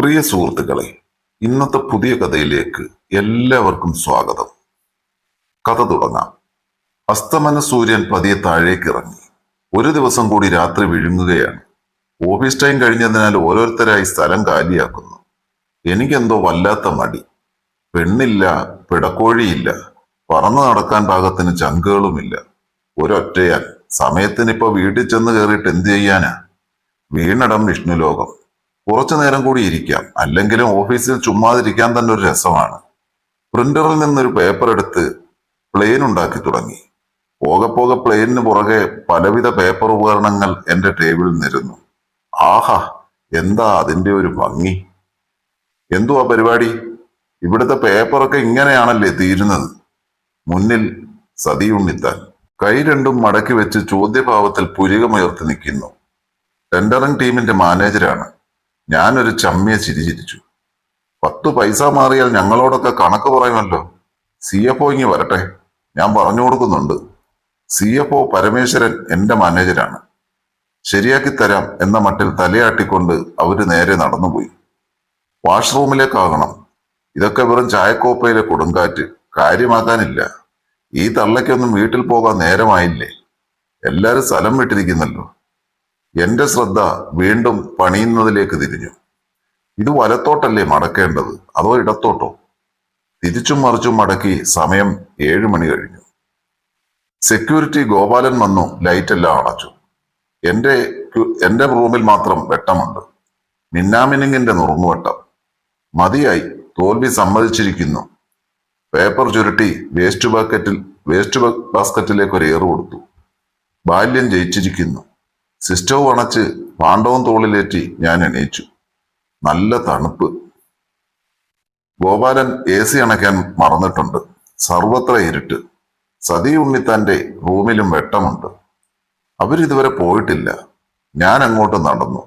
പ്രിയ സുഹൃത്തുക്കളെ, ഇന്നത്തെ പുതിയ കഥയിലേക്ക് എല്ലാവർക്കും സ്വാഗതം. കഥ തുടങ്ങാം. അസ്തമന സൂര്യൻ പതിയെ താഴേക്ക് ഇറങ്ങി. ഒരു ദിവസം കൂടി രാത്രി വിഴുങ്ങുകയാണ്. ഓഫീസ് ടൈം കഴിഞ്ഞതിനാൽ ഓരോരുത്തരായി സ്ഥലം കാലിയാക്കുന്നു. എനിക്കെന്തോ വല്ലാത്ത മടി. പെണ്ണില്ല, പിടക്കോഴിയില്ല, പറന്നു നടക്കാൻ പാകത്തിന് ചങ്കുകളുമില്ല. ഒരൊറ്റയാൻ. സമയത്തിനിപ്പോ വീട്ടിൽ ചെന്ന് കയറിയിട്ട് എന്ത് ചെയ്യാനാ? വീണടം വിഷ്ണുലോകം. കുറച്ചു നേരം കൂടി ഇരിക്കാം, അല്ലെങ്കിലും ഓഫീസിൽ ചുമ്മാതിരിക്കാൻ തന്നെ ഒരു രസമാണ്. പ്രിന്ററിൽ നിന്നൊരു പേപ്പർ എടുത്ത് പ്ലെയിൻ ഉണ്ടാക്കി തുടങ്ങി. പോകെ പോകെ പ്ലെയിനിന് പുറകെ പലവിധ പേപ്പർ ഉപകരണങ്ങൾ എന്റെ ടേബിളിൽ നിരന്നു. ആഹാ, എന്താ അതിന്റെ ഒരു ഭംഗി! എന്തുവാ പരിപാടി? ഇവിടുത്തെ പേപ്പറൊക്കെ ഇങ്ങനെയാണല്ലേ തീരുന്നത്? മുന്നിൽ സതിയുണ്ണിത്താൻ കൈ രണ്ടും മടക്കി വെച്ച് ചോദ്യഭാവത്തിൽ പുരികമുയർത്തി നിൽക്കുന്നു. ടെൻഡറിംഗ് ടീമിന്റെ മാനേജരാണ്. ഞാനൊരു ചമ്മിയ ചിരിച്ചിരിച്ചു. 10 പൈസ മാറിയാൽ ഞങ്ങളോടൊക്കെ കണക്ക് പറയുമല്ലോ. CFO ഇങ്ങ് വരട്ടെ, ഞാൻ പറഞ്ഞു കൊടുക്കുന്നുണ്ട്. CFO പരമേശ്വരൻ എന്റെ മാനേജരാണ്. ശരിയാക്കി തരാം എന്ന മട്ടിൽ തലയാട്ടിക്കൊണ്ട് അവര് നേരെ നടന്നുപോയി. വാഷ്റൂമിലേക്കാകണം. ഇതൊക്കെ വെറും ചായക്കോപ്പയിലെ കൊടുങ്കാറ്റ്, കാര്യമാക്കാനില്ല. ഈ തള്ളയ്ക്കൊന്നും വീട്ടിൽ പോകാൻ നേരമായില്ലേ? എല്ലാരും സ്ഥലം വിട്ടിരിക്കുന്നല്ലോ. എന്റെ ശ്രദ്ധ വീണ്ടും പണിയുന്നതിലേക്ക് തിരിഞ്ഞു. ഇത് വലത്തോട്ടല്ലേ മടക്കേണ്ടത്, അതോ ഇടത്തോട്ടോ? തിരിച്ചും മറിച്ചും മടക്കി സമയം 7 മണി കഴിഞ്ഞു. സെക്യൂരിറ്റി ഗോപാലൻ വന്നു ലൈറ്റ് എല്ലാം അടച്ചു. എന്റെ റൂമിൽ മാത്രം വെട്ടമുണ്ട്. മിന്നാമിനിങ്ങിന്റെ നുറുങ്ങുവട്ടം. മതിയായി, തോൽവി സമ്മതിച്ചിരിക്കുന്നു. പേപ്പർ ചുരുട്ടി വേസ്റ്റ് ബാസ്ക്കറ്റിലേക്ക് ഒരു ഏറ് കൊടുത്തു. ബാല്യം ജയിച്ചിരിക്കുന്നു. സിസ്റ്റവും അണച്ച് പാണ്ഡവും തോളിലേറ്റി ഞാൻ എണീച്ചു. നല്ല തണുപ്പ്. ഗോപാലൻ AC അണയ്ക്കാൻ മറന്നിട്ടുണ്ട്. സർവത്ര ഇരുട്ട്. സതി ഉണ്ണിത്താന്റെ റൂമിലും വെട്ടമുണ്ട്. അവരിതുവരെ പോയിട്ടില്ല. ഞാൻ അങ്ങോട്ട് നടന്നു.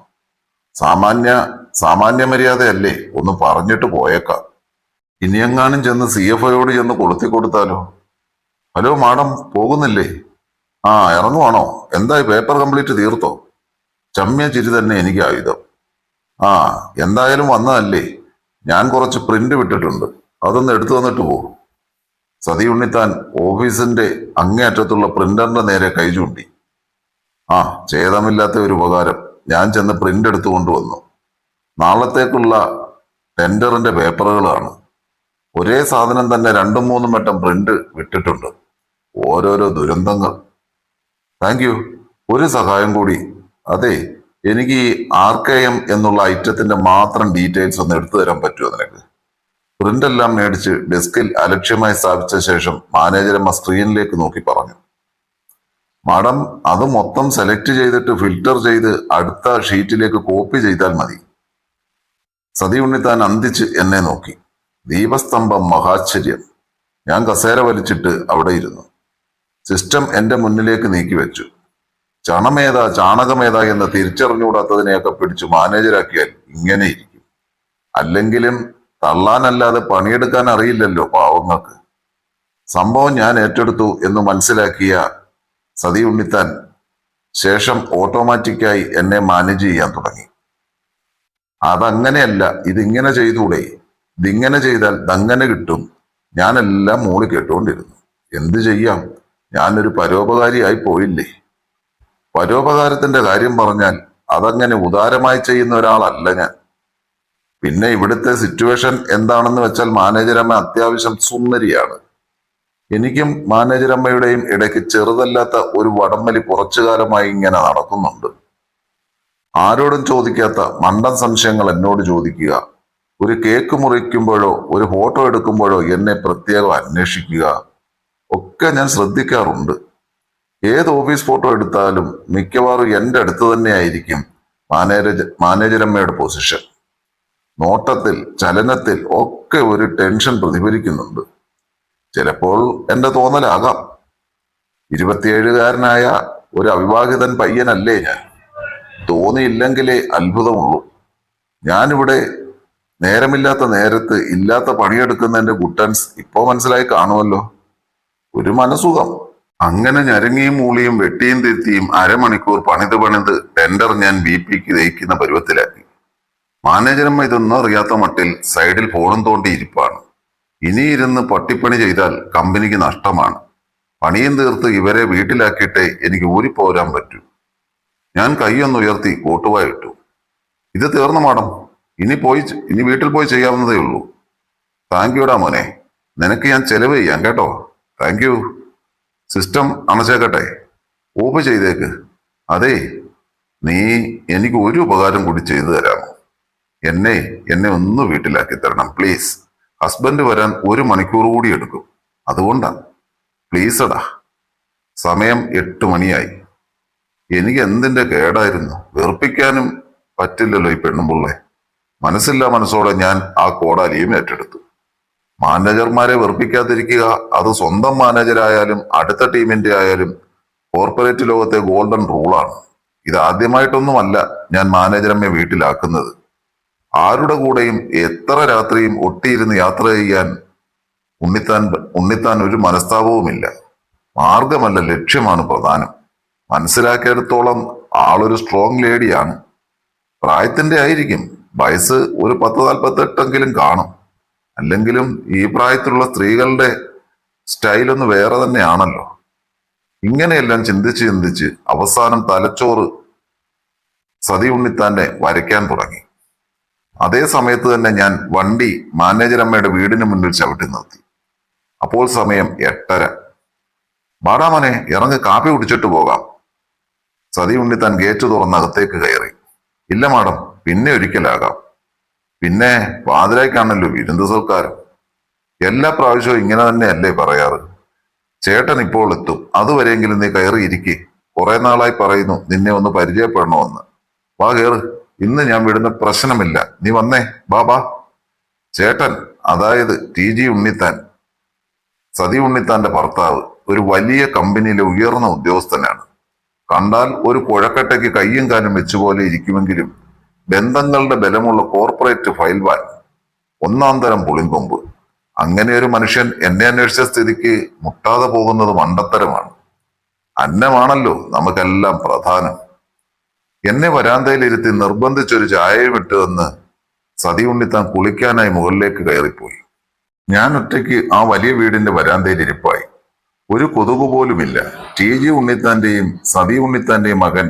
സാമാന്യ മര്യാദയല്ലേ, ഒന്ന് പറഞ്ഞിട്ട് പോയേക്കാം. ഇനിയെങ്ങാനും ചെന്ന് CFOയോട് ചെന്ന് കൊളുത്തി കൊടുത്താലോ? ഹലോ മാഡം, പോകുന്നില്ലേ? ആ, ഇറങ്ങുവാണോ? എന്തായി, പേപ്പർ കംപ്ലീറ്റ് തീർത്തോ? ചമ്മിയ ചിരി തന്നെ എനിക്ക് ആയുധം. ആ, എന്തായാലും വന്നതല്ലേ. ഞാൻ കുറച്ച് പ്രിന്റ് വിട്ടിട്ടുണ്ട്, അതൊന്ന് എടുത്തു വന്നിട്ട് പോകും. സതി ഉണ്ണിത്താൻ ഓഫീസിന്റെ അങ്ങേയറ്റത്തുള്ള പ്രിന്ററിന്റെ നേരെ കൈ ചൂണ്ടി. ആ, ഛേദമില്ലാത്ത ഒരു ഉപകാരം. ഞാൻ ചെന്ന് പ്രിന്റ് എടുത്തു കൊണ്ടുവന്നു. നാളത്തേക്കുള്ള ടെൻഡറിന്റെ പേപ്പറുകളാണ്. ഒരേ സാധനം തന്നെ 2-3 വട്ടം പ്രിന്റ് വിട്ടിട്ടുണ്ട്. ഓരോരോ ദുരന്തങ്ങൾ. Thank you. ഒരു സഹായം കൂടി. അതെ, എനിക്ക് ഈ RKM എന്നുള്ള ഐറ്റത്തിന്റെ മാത്രം ഡീറ്റെയിൽസ് ഒന്ന് എടുത്തു തരാൻ പറ്റുമോ നിനക്ക്? പ്രിന്റ് എല്ലാം മേടിച്ച് ഡെസ്കിൽ അലക്ഷ്യമായി സ്ഥാപിച്ച ശേഷം മാനേജരമ്മ സ്ക്രീനിലേക്ക് നോക്കി പറഞ്ഞു. മാഡം, അത് മൊത്തം സെലക്ട് ചെയ്തിട്ട് ഫിൽട്ടർ ചെയ്ത് അടുത്ത ഷീറ്റിലേക്ക് കോപ്പി ചെയ്താൽ മതി. സതി ഉണ്ണിത്താൻ അന്തിച്ച് എന്നെ നോക്കി. ദീപസ്തംഭം മഹാശ്ചര്യം. ഞാൻ കസേര വലിച്ചിട്ട് അവിടെ ഇരുന്നു. സിസ്റ്റം എന്റെ മുന്നിലേക്ക് നീക്കി വെച്ചു. ചണമേതാ ചാണകമേതാ എന്ന് തിരിച്ചറിഞ്ഞുകൂടാത്തതിനെയൊക്കെ പിടിച്ചു മാനേജരാക്കിയാൽ ഇങ്ങനെ ഇരിക്കും. അല്ലെങ്കിലും തള്ളാനല്ലാതെ പണിയെടുക്കാൻ അറിയില്ലല്ലോ പാവങ്ങൾക്ക്. സംഭവം ഞാൻ ഏറ്റെടുത്തു എന്ന് മനസ്സിലാക്കിയ സതി ഉണ്ണിത്താൻ ശേഷം ഓട്ടോമാറ്റിക്കായി എന്നെ മാനേജ് ചെയ്യാൻ തുടങ്ങി. അതങ്ങനെയല്ല, ഇതിങ്ങനെ ചെയ്തൂടെ? ഇതിങ്ങനെ ചെയ്താൽ ദങ്ങനെ കിട്ടും. ഞാനെല്ലാം മൂളി കേട്ടുകൊണ്ടിരുന്നു. എന്തു ചെയ്യാം, ഞാനൊരു പരോപകാരിയായി പോയില്ലേ. പരോപകാരത്തിന്റെ കാര്യം പറഞ്ഞാൽ അതങ്ങനെ ഉദാരമായി ചെയ്യുന്ന ഒരാളല്ല ഞാൻ. പിന്നെ ഇവിടുത്തെ സിറ്റുവേഷൻ എന്താണെന്ന് വെച്ചാൽ മാനേജരമ്മ അത്യാവശ്യം സുന്ദരിയാണ്. എനിക്കും മാനേജരമ്മയുടെയും ഇടയ്ക്ക് ചെറുതല്ലാത്ത ഒരു വടംവലി കുറച്ചു കാലമായി ഇങ്ങനെ നടക്കുന്നുണ്ട്. ആരോടും ചോദിക്കാത്ത മണ്ടൻ സംശയങ്ങൾ എന്നോട് ചോദിക്കുക. ഒരു കേക്ക് മുറിക്കുമ്പോഴോ ഒരു ഫോട്ടോ എടുക്കുമ്പോഴോ എന്നെ പ്രത്യേകം അന്വേഷിക്കുക ഒക്കെ ഞാൻ ശ്രദ്ധിക്കാറുണ്ട്. ഏത് ഓഫീസ് ഫോട്ടോ എടുത്താലും മിക്കവാറും എൻ്റെ അടുത്ത് തന്നെയായിരിക്കും മാനേജരമ്മയുടെ പൊസിഷൻ. നോട്ടത്തിൽ, ചലനത്തിൽ ഒക്കെ ഒരു ടെൻഷൻ പ്രതിഫലിക്കുന്നുണ്ട്. ചിലപ്പോൾ എൻ്റെ തോന്നലാകാം. 27-കാരനായ ഒരു അവിവാഹിതൻ പയ്യനല്ലേ ഞാൻ. തോന്നിയില്ലെങ്കിലേ അത്ഭുതമുള്ളൂ. ഞാനിവിടെ നേരമില്ലാത്ത നേരത്ത് ഇല്ലാത്ത പണിയെടുക്കുന്നതിന്റെ ഗുട്ടൻസ് ഇപ്പോ മനസ്സിലായി കാണുമല്ലോ. ഒരു മനസുഖം. അങ്ങനെ ഞരങ്ങിയും മൂളിയും വെട്ടിയും തിരുത്തിയും അരമണിക്കൂർ പണിത് ടെൻഡർ ഞാൻ VPക്ക് ദയിക്കുന്ന പരുവത്തിലാക്കി. മാനേജരമ്മ ഇതൊന്നും അറിയാത്ത മട്ടിൽ സൈഡിൽ ഫോണും തോണ്ടി ഇരിപ്പാണ്. ഇനിയിരുന്ന് പട്ടിപ്പണി ചെയ്താൽ കമ്പനിക്ക് നഷ്ടമാണ്. പണിയും തീർത്ത് ഇവരെ വീട്ടിലാക്കിയിട്ടേ എനിക്ക് ഊരിപ്പോരാൻ പറ്റൂ. ഞാൻ കൈയൊന്ന് ഉയർത്തി കോട്ടുവായിട്ടു. ഇത് തീർന്നു മാഡം, ഇനി വീട്ടിൽ പോയി ചെയ്യാവുന്നതേ ഉള്ളൂ. താങ്ക് യുടാ മോനെ, നിനക്ക് ഞാൻ ചെലവ് ചെയ്യാം കേട്ടോ. Thank you. സിസ്റ്റം അണച്ചേക്കട്ടെ, ഓഫ് ചെയ്തേക്ക്. അതേ, നീ എനിക്ക് ഒരു ഉപകാരം കൂടി ചെയ്തു തരാമോ? എന്നെ ഒന്ന് വീട്ടിലാക്കി തരണം പ്ലീസ്. ഹസ്ബൻഡ് വരാൻ 1 മണിക്കൂർ കൂടി എടുക്കും, അതുകൊണ്ടാ. പ്ലീസ് എടാ. സമയം 8 മണിയായി. എനിക്ക് എന്തിന്റെ കേടായിരുന്നു, വെറുപ്പിക്കാനും പറ്റില്ലല്ലോ ഈ പെണ്ണുമ്പുള്ളെ. മനസ്സില്ലാ മനസ്സോടെ ഞാൻ ആ കോടാലിയും ഏറ്റെടുത്തു. മാനേജർമാരെ വെറുപ്പിക്കാതിരിക്കുക, അത് സ്വന്തം മാനേജരായാലും അടുത്ത ടീമിന്റെ ആയാലും കോർപ്പറേറ്റ് ലോകത്തെ ഗോൾഡൻ റൂളാണ്. ഇത് ആദ്യമായിട്ടൊന്നുമല്ല ഞാൻ മാനേജരമ്മയെ വീട്ടിലാക്കുന്നത്. ആരുടെ കൂടെയും എത്ര രാത്രിയും ഒട്ടിയിരുന്ന് യാത്ര ചെയ്യാൻ ഉണ്ണിത്താൻ ഒരു മനസ്താപവുമില്ല. മാർഗമല്ല, ലക്ഷ്യമാണ് പ്രധാനം. മനസ്സിലാക്കിയെടുത്തോളം ആളൊരു സ്ട്രോങ് ലേഡിയാണ്. പ്രായത്തിന്റെ ആയിരിക്കും, വയസ്സ് ഒരു 10-48 കാണും. അല്ലെങ്കിലും ഈ പ്രായത്തിലുള്ള സ്ത്രീകളുടെ സ്റ്റൈലൊന്ന് വേറെ തന്നെയാണല്ലോ. ഇങ്ങനെയെല്ലാം ചിന്തിച്ച് അവസാനം തലച്ചോറ് സതി ഉണ്ണിത്താന്റെ വരയ്ക്കാൻ തുടങ്ങി. അതേ സമയത്ത് തന്നെ ഞാൻ വണ്ടി മാനേജരമ്മയുടെ വീടിന് മുന്നിൽ ചവിട്ടി നിർത്തി. അപ്പോൾ സമയം 8:30. ബാടാമനെ ഇറങ്ങി കാപ്പി കുടിച്ചിട്ട് പോകാം. സതി ഉണ്ണിത്താൻ ഗേറ്റ് തുറന്ന് അകത്തേക്ക് കയറി. ഇല്ല മാഡം, പിന്നെ ഒരിക്കലാകാം. പിന്നെ പാതിരായ്ക്കാണല്ലോ വിരുന്ന് സൽക്കാരം. എല്ലാ പ്രാവശ്യവും ഇങ്ങനെ തന്നെയല്ലേ പറയാറ്? ചേട്ടൻ ഇപ്പോൾ എത്തും, അതുവരെയെങ്കിലും നീ കയറിയിരിക്കെ. കുറെ നാളായി പറയുന്നു നിന്നെ ഒന്ന് പരിചയപ്പെടണമെന്ന്. വാ കേറ്, ഇന്ന് ഞാൻ വിടുന്ന പ്രശ്നമില്ല. നീ വന്നേ, ബാ. ചേട്ടൻ, അതായത് TG ഉണ്ണിത്താൻ, സതി ഉണ്ണിത്താന്റെ ഭർത്താവ്, ഒരു വലിയ കമ്പനിയിലെ ഉയർന്ന ഉദ്യോഗസ്ഥനാണ്. കണ്ടാൽ ഒരു കുഴക്കട്ടയ്ക്ക് കയ്യും കാലും വെച്ചുപോലെ ഇരിക്കുമെങ്കിലും ബന്ധങ്ങളുടെ ബലമുള്ള കോർപ്പറേറ്റ് ഫയൽവാൻ, ഒന്നാം തരം പുളിങ്കൊമ്പ്. അങ്ങനെ ഒരു മനുഷ്യൻ എന്നെ അന്വേഷിച്ച സ്ഥിതിക്ക് മുട്ടാതെ പോകുന്നത് മണ്ടത്തരമാണ്. അന്നമാണല്ലോ നമുക്കെല്ലാം പ്രധാനം. എന്നെ വരാന്തയിലിരുത്തി നിർബന്ധിച്ചൊരു ചായയും ഇട്ട് തന്ന് സതി ഉണ്ണിത്താൻ കുളിക്കാനായി മുകളിലേക്ക് കയറിപ്പോയി. ഞാൻ ഒറ്റയ്ക്ക് ആ വലിയ വീടിന്റെ വരാന്തയിൽ ഇരിപ്പായി. ഒരു കൊതുകു പോലുമില്ല. TG ഉണ്ണിത്താന്റെയും സതി ഉണ്ണിത്താന്റെയും മകൻ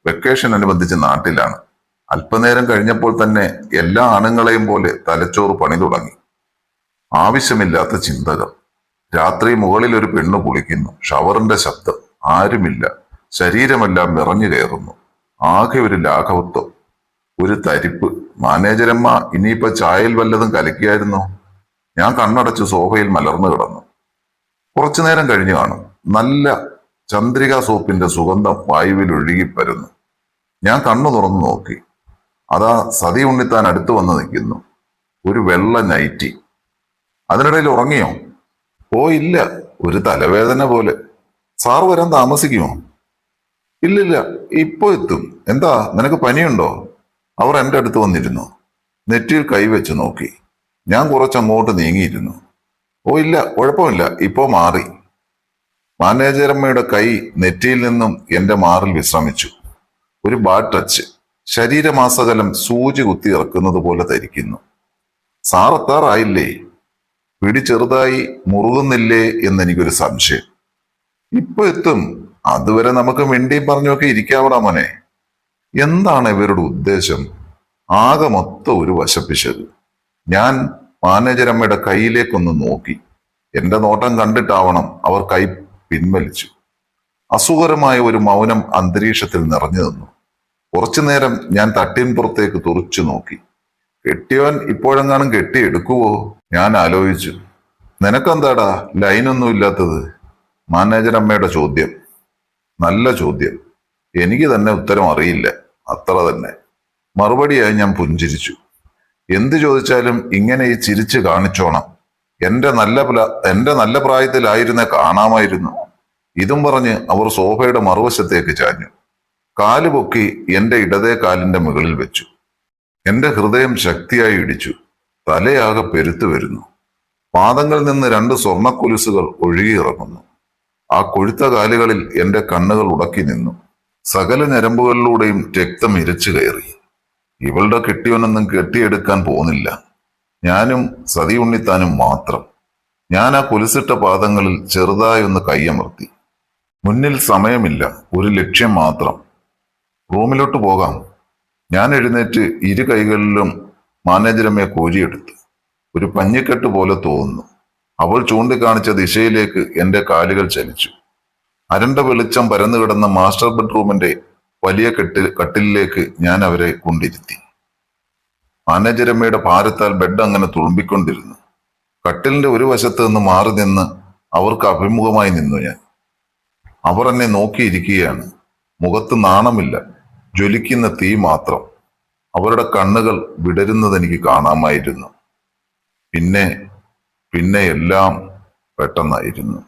വെക്കേഷൻ അനുബന്ധിച്ച് നാട്ടിലാണ്. അല്പനേരം കഴിഞ്ഞപ്പോൾ തന്നെ എല്ലാ ആണുങ്ങളെയും പോലെ തലച്ചോറ് പണി തുടങ്ങി. ആവശ്യമില്ലാത്ത ചിന്തകൾ. രാത്രി മുകളിൽ ഒരു പെണ്ണ് കുളിക്കുന്നു. ഷവറിന്റെ ശബ്ദം. ആരുമില്ല. ശരീരമെല്ലാം നിറഞ്ഞു കയറുന്നു. ആകെ ഒരു ലാഘവത്വം, ഒരു തരിപ്പ്. മാനേജരമ്മ ഇനിയിപ്പോ ചായയിൽ വല്ലതും കലക്കിയായിരുന്നോ? ഞാൻ കണ്ണടച്ച് സോഫയിൽ മലർന്നു കിടന്നു. കുറച്ചു നേരം കഴിഞ്ഞു കാണും. നല്ല ചന്ദ്രിക സോപ്പിന്റെ സുഗന്ധം വായുവിൽ ഒഴുകിപ്പരുന്നു. ഞാൻ കണ്ണു തുറന്നു നോക്കി. അതാ സതി ഉണ്ണിത്താൻ അടുത്ത് വന്ന് നിൽക്കുന്നു. ഒരു വെള്ള നൈറ്റി. അതിനിടയിൽ ഉറങ്ങിയോ? ഓ ഇല്ല, ഒരു തലവേദന പോലെ. സാർ വരാൻ താമസിക്കുമോ? ഇല്ലില്ല, ഇപ്പോ എത്തും. എന്താ, നിനക്ക് പനിയുണ്ടോ? അവർ എൻ്റെ അടുത്ത് വന്നിരുന്നു. നെറ്റിയിൽ കൈവച്ച് നോക്കി. ഞാൻ കുറച്ചങ്ങോട്ട് നീങ്ങിയിരുന്നു. ഓ ഇല്ല, കുഴപ്പമില്ല, ഇപ്പോ മാറി. മാനേജരമ്മയുടെ കൈ നെറ്റിയിൽ നിന്നും എന്റെ മാറിൽ വിശ്രമിച്ചു. ഒരു ബാഡ് ടച്ച്. ശരീരമാസകലം സൂചി കുത്തി ഇറക്കുന്നത് പോലെ ധരിക്കുന്നു. സാർ എത്താറായില്ലേ? പിടി ചെറുതായി മുറുകുന്നില്ലേ എന്നെനിക്കൊരു സംശയം. ഇപ്പൊ എത്തും. അതുവരെ നമുക്ക് മിണ്ടിയും പറഞ്ഞൊക്കെ ഇരിക്കാവടാ മോനെ. എന്താണ് ഇവരുടെ ഉദ്ദേശം? ആകെ മൊത്തം ഒരു വശപ്പിശക്. ഞാൻ മാനേജരമ്മയുടെ കൈയിലേക്കൊന്ന് നോക്കി. എന്റെ നോട്ടം കണ്ടിട്ടാവണം അവർ കൈ പിൻവലിച്ചു. അസുഖകരമായ ഒരു മൗനം അന്തരീക്ഷത്തിൽ നിറഞ്ഞു നിന്നു. കുറച്ചു നേരം ഞാൻ തട്ടിൻ പുറത്തേക്ക് തുറച്ചു നോക്കി. കെട്ടിയവൻ ഇപ്പോഴെങ്ങാനും കെട്ടിയെടുക്കുവോ? ഞാൻ ആലോചിച്ചു. നിനക്കെന്താടാ ലൈനൊന്നും ഇല്ലാത്തത്? മാനേജരമ്മയുടെ ചോദ്യം. നല്ല ചോദ്യം. എനിക്ക് തന്നെ ഉത്തരം അറിയില്ല, അത്ര തന്നെ. മറുപടിയായി ഞാൻ പുഞ്ചിരിച്ചു. എന്തു ചോദിച്ചാലും ഇങ്ങനെ ഈ ചിരിച്ച് കാണിച്ചോണം. എന്റെ നല്ല പ്രായത്തിലായിരുന്നെ കാണാമായിരുന്നു. ഇതും പറഞ്ഞ് അവർ സോഫയുടെ മറുവശത്തേക്ക് ചാഞ്ഞു. കാല് പൊക്കി എന്റെ ഇടതേ കാലിന്റെ മുകളിൽ വെച്ചു. എന്റെ ഹൃദയം ശക്തിയായി ഇടിച്ചു. തലയാകെ പെരുത്തു വരുന്നു. പാദങ്ങളിൽ നിന്ന് 2 സ്വർണ്ണക്കൊലുസുകൾ ഒഴുകിയിറങ്ങുന്നു. ആ കൊഴുത്ത കാലുകളിൽ എന്റെ കണ്ണുകൾ ഉടക്കി നിന്നു. സകല ഞരമ്പുകളിലൂടെയും രക്തം ഇരച്ചു കയറി. ഇവളുടെ കെട്ടിയവനൊന്നും കെട്ടിയെടുക്കാൻ പോകുന്നില്ല. ഞാനും സതി ഉണ്ണിത്താനും മാത്രം. ഞാൻ ആ കുലിസിട്ട പാദങ്ങളിൽ ചെറുതായി ഒന്ന് കൈയമർത്തി. മുന്നിൽ സമയമില്ല, ഒരു ലക്ഷ്യം മാത്രം. റൂമിലോട്ട് പോകാം. ഞാൻ എഴുന്നേറ്റ് ഇരു കൈകളിലും മാനേജരമ്മയെ കോരിയെടുത്തു. ഒരു പഞ്ഞിക്കെട്ട് പോലെ തോന്നുന്നു. അവൾ ചൂണ്ടിക്കാണിച്ച ദിശയിലേക്ക് എന്റെ കാലുകൾ ചലിച്ചു. അരണ്ട വെളിച്ചം പരന്നു കിടന്ന മാസ്റ്റർ ബെഡ്റൂമിന്റെ വലിയ കട്ടിലിലേക്ക് ഞാൻ അവരെ കൊണ്ടിരുത്തി. മാനേജരമ്മയുടെ ഭാരത്താൽ ബെഡ് അങ്ങനെ തുളുമ്പിക്കൊണ്ടിരുന്നു. കട്ടിലിന്റെ ഒരു വശത്ത് നിന്ന് മാറി നിന്ന് അവർക്ക് അഭിമുഖമായി നിന്നു ഞാൻ. അവർ എന്നെ നോക്കിയിരിക്കുകയാണ്. മുഖത്ത് നാണമില്ല, ജ്വലിക്കുന്ന തീ മാത്രം. അവരുടെ കണ്ണുകൾ വിടരുന്നത് എനിക്ക് കാണാമായിരുന്നു. പിന്നെ എല്ലാം പെട്ടെന്നായിരുന്നു.